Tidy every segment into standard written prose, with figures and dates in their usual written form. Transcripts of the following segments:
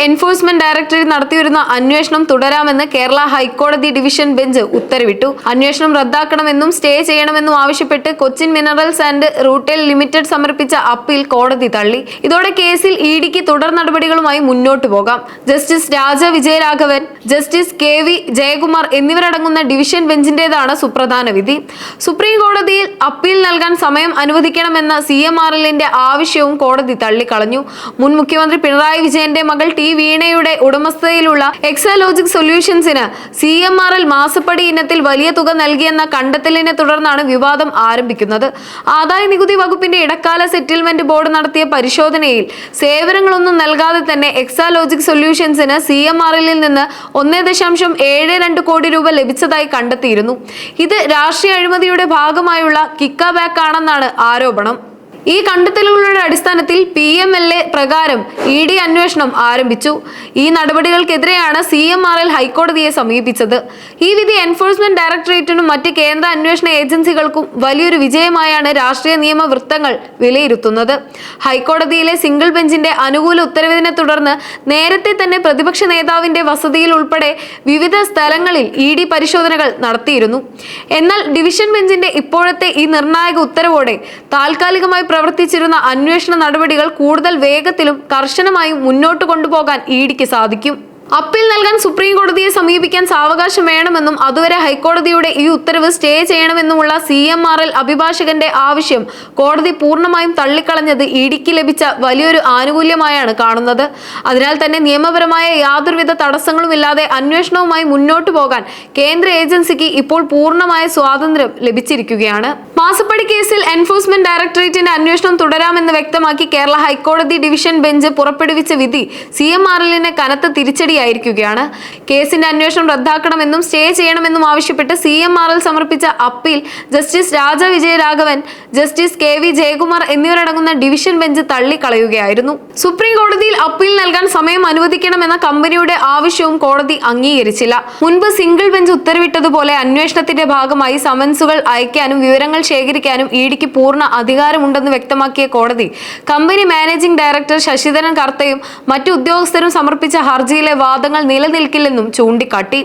Enforcement directorate നടത്തിവരുന്ന അന്വേഷണം തുടരാമെന്ന് കേരള ഹൈക്കോടതി ഡിവിഷൻ ബെഞ്ച് ഉത്തരവിട്ടു. അന്വേഷണം റദ്ദാക്കണമെന്നും സ്റ്റേ ചെയ്യണമെന്നും ആവശ്യപ്പെട്ട് Cochin minerals and rutile limited സമർപ്പിച്ച അപ്പീൽ കോടതി തള്ളി. ഇതോടെ കേസിൽ ഇഡിക്ക് തുടർ നടപടികളുമായി മുന്നോട്ടു പോകാം. ജസ്റ്റിസ് രാജ വിജയരാഘവൻ, ജസ്റ്റിസ് KV ജയകുമാർ എന്നിവരടങ്ങുന്ന ഡിവിഷൻ ബെഞ്ചിന്റേതാണ് സുപ്രധാന വിധി. സുപ്രീം കോടതിയിൽ അപ്പീൽ നൽകാൻ സമയം അനുവദിക്കണമെന്ന CMRLന്റെ ആവശ്യവും കോടതി തള്ളിക്കളഞ്ഞു. മുൻ മുഖ്യമന്ത്രി പിണറായി വിജയന്റെ മകൾ T വീണയുടെ ഉടമസ്ഥതയിലുള്ള എക്സാലോജിക് സൊല്യൂഷൻസിന് CMRL മാസപ്പടി ഇനത്തിൽ വലിയ തുക നൽകിയെന്ന കണ്ടെത്തലിനെ തുടർന്നാണ് വിവാദം ആരംഭിക്കുന്നത്. ആദായ നികുതി വകുപ്പിന്റെ ഇടക്കാല സെറ്റിൽമെന്റ് ബോർഡ് നടത്തിയ പരിശോധനയിൽ സേവനങ്ങളൊന്നും നൽകാതെ തന്നെ എക്സാലോജിക് സൊല്യൂഷൻസിന് CMRLൽ നിന്ന് 1.72 കോടി രൂപ ലഭിച്ചതായി കണ്ടെത്തിയിരുന്നു. ഇത് രാഷ്ട്രീയ അഴിമതിയുടെ ഭാഗമായുള്ള കിക്ക് ബാക്ക് ആണെന്നാണ് ആരോപണം. ഈ കണ്ടെത്തലുകളുടെ അടിസ്ഥാനത്തിൽ PMLA പ്രകാരം ED അന്വേഷണം ആരംഭിച്ചു. ഈ നടപടികൾക്കെതിരെയാണ് CMRL ഹൈക്കോടതിയെ സമീപിച്ചത്. ഈ വിധി എൻഫോഴ്സ്മെന്റ് ഡയറക്ടറേറ്റിനും മറ്റ് കേന്ദ്ര അന്വേഷണ ഏജൻസികൾക്കും വലിയൊരു വിജയമായാണ് രാഷ്ട്രീയ നിയമ വൃത്തങ്ങൾ വിലയിരുത്തുന്നത്. ഹൈക്കോടതിയിലെ സിംഗിൾ ബെഞ്ചിന്റെ അനുകൂല ഉത്തരവിനെ തുടർന്ന് നേരത്തെ തന്നെ പ്രതിപക്ഷ നേതാവിന്റെ വസതിയിൽ ഉൾപ്പെടെ വിവിധ സ്ഥലങ്ങളിൽ ED പരിശോധനകൾ നടത്തിയിരുന്നു. എന്നാൽ ഡിവിഷൻ ബെഞ്ചിന്റെ ഇപ്പോഴത്തെ ഈ നിർണായക ഉത്തരവോടെ താൽക്കാലികമായി പ്രവർത്തിച്ചിരുന്ന അന്വേഷണ നടപടികൾ കൂടുതൽ വേഗത്തിലും കർശനമായും മുന്നോട്ട് കൊണ്ടുപോകാൻ ഇഡിക്ക് സാധിക്കും. അപ്പീൽ നൽകാൻ സുപ്രീം കോടതിയെ സമീപിക്കാൻ സാവകാശം വേണമെന്നും അതുവരെ ഹൈക്കോടതിയുടെ ഈ ഉത്തരവ് സ്റ്റേ ചെയ്യണമെന്നുമുള്ള CMRL അഭിഭാഷകന്റെ ആവശ്യം കോടതി പൂർണ്ണമായും തള്ളിക്കളഞ്ഞത് ഇഡിക്ക് ലഭിച്ച വലിയൊരു ആനുകൂല്യമായാണ് കാണുന്നത്. അതിനാൽ തന്നെ നിയമപരമായ യാതൊരുവിധ തടസ്സങ്ങളുമില്ലാതെ അന്വേഷണവുമായി മുന്നോട്ടു പോകാൻ കേന്ദ്ര ഏജൻസിക്ക് ഇപ്പോൾ പൂർണ്ണമായ സ്വാതന്ത്ര്യം ലഭിച്ചിരിക്കുകയാണ്. മാസപ്പടി കേസിൽ എൻഫോഴ്സ്മെന്റ് ഡയറക്ടറേറ്റിന്റെ അന്വേഷണം തുടരാമെന്ന് വ്യക്തമാക്കി കേരള ഹൈക്കോടതി ഡിവിഷൻ ബെഞ്ച് പുറപ്പെടുവിച്ച വിധി CMRLന് കനത്ത തിരിച്ചടിയായിരിക്കുകയാണ്. കേസിന്റെ അന്വേഷണം റദ്ദാക്കണമെന്നും സ്റ്റേ ചെയ്യണമെന്നും ആവശ്യപ്പെട്ട് CMRL സമർപ്പിച്ച അപ്പീൽ ജസ്റ്റിസ് രാജ വിജയരാഘവൻ, ജസ്റ്റിസ് KV ജയകുമാർ എന്നിവരടങ്ങുന്ന ഡിവിഷൻ ബെഞ്ച് തള്ളിക്കളയുകയായിരുന്നു. സുപ്രീം കോടതിയിൽ അപ്പീൽ നൽകാൻ സമയം അനുവദിക്കണമെന്ന കമ്പനിയുടെ ആവശ്യവും കോടതി അംഗീകരിച്ചില്ല. മുൻപ് സിംഗിൾ ബെഞ്ച് ഉത്തരവിട്ടതുപോലെ അന്വേഷണത്തിന്റെ ഭാഗമായി സമൻസുകൾ അയക്കാനും വിവരങ്ങൾ ശേഖരിക്കാനും ഇഡിക്ക് പൂർണ്ണ അധികാരമുണ്ടെന്ന് വ്യക്തമാക്കിയ കോടതി കമ്പനി മാനേജിംഗ് ഡയറക്ടർ ശശിധരൻ കർത്തയും മറ്റു ഉദ്യോഗസ്ഥരും സമർപ്പിച്ച ഹർജിയിലെ വാദങ്ങൾ നിലനിൽക്കില്ലെന്നും ചൂണ്ടിക്കാട്ടി.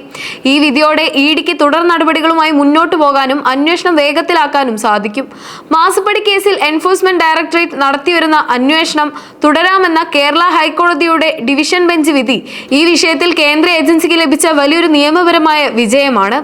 ഈ വിധിയോടെ ഇഡിക്ക് തുടർ നടപടികളുമായി മുന്നോട്ടു പോകാനും അന്വേഷണം വേഗത്തിലാക്കാനും സാധിക്കും. മാസപ്പടി കേസിൽ എൻഫോഴ്സ്മെന്റ് ഡയറക്ടറേറ്റ് നടത്തിവരുന്ന അന്വേഷണം തുടരാമെന്ന കേരള ഹൈക്കോടതിയുടെ ഡിവിഷൻ ബെഞ്ച് വിധി ഈ വിഷയത്തിൽ കേന്ദ്ര ഏജൻസിക്ക് ലഭിച്ച വലിയൊരു നിയമപരമായ വിജയമാണ്.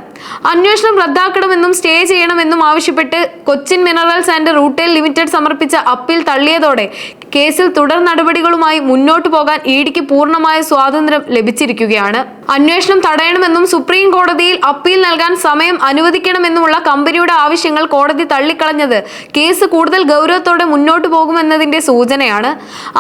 അന്വേഷണം റദ്ദാക്കണമെന്നും സ്റ്റേ ചെയ്യണമെന്നും ആവശ്യപ്പെട്ട് Cochin minerals and rutile limited സമർപ്പിച്ച അപ്പീൽ തള്ളിയതോടെ കേസിൽ തുടർ നടപടികളുമായി മുന്നോട്ടു പോകാൻ ഇഡിക്ക് പൂർണ്ണമായ സ്വാതന്ത്ര്യം ലഭിച്ചിരിക്കുകയാണ്. അന്വേഷണം തടയണമെന്നും സുപ്രീം കോടതിയിൽ അപ്പീൽ നൽകാൻ സമയം അനുവദിക്കണമെന്നുമുള്ള കമ്പനിയുടെ ആവശ്യങ്ങൾ കോടതി തള്ളിക്കളഞ്ഞത് കേസ് കൂടുതൽ ഗൗരവത്തോടെ മുന്നോട്ടു പോകുമെന്നതിന്റെ സൂചനയാണ്.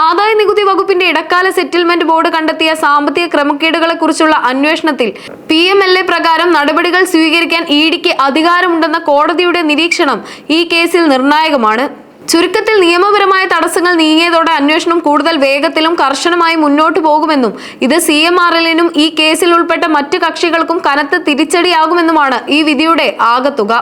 ആദായ നികുതി വകുപ്പിന്റെ ഇടക്കാല സെറ്റിൽമെന്റ് ബോർഡ് കണ്ടെത്തിയ സാമ്പത്തിക ക്രമക്കേടുകളെ കുറിച്ചുള്ള അന്വേഷണത്തിൽ PMLA പ്രകാരം നടപടികൾ സ്വീകരിക്കാൻ ഇഡിക്ക് അധികാരമുണ്ടെന്ന കോടതിയുടെ നിരീക്ഷണം ഈ കേസിൽ നിർണായകമാണ്. ചുരുക്കത്തിൽ നിയമപരമായ തടസ്സങ്ങൾ നീങ്ങിയതോടെ അന്വേഷണം കൂടുതൽ വേഗത്തിലും കർശനമായി മുന്നോട്ടു പോകുമെന്നും ഇത് CMRLനും ഈ കേസിൽ ഉൾപ്പെട്ട മറ്റു കക്ഷികൾക്കും കനത്ത തിരിച്ചടിയാകുമെന്നുമാണ് ഈ വിധിയുടെ ആകത്തുക.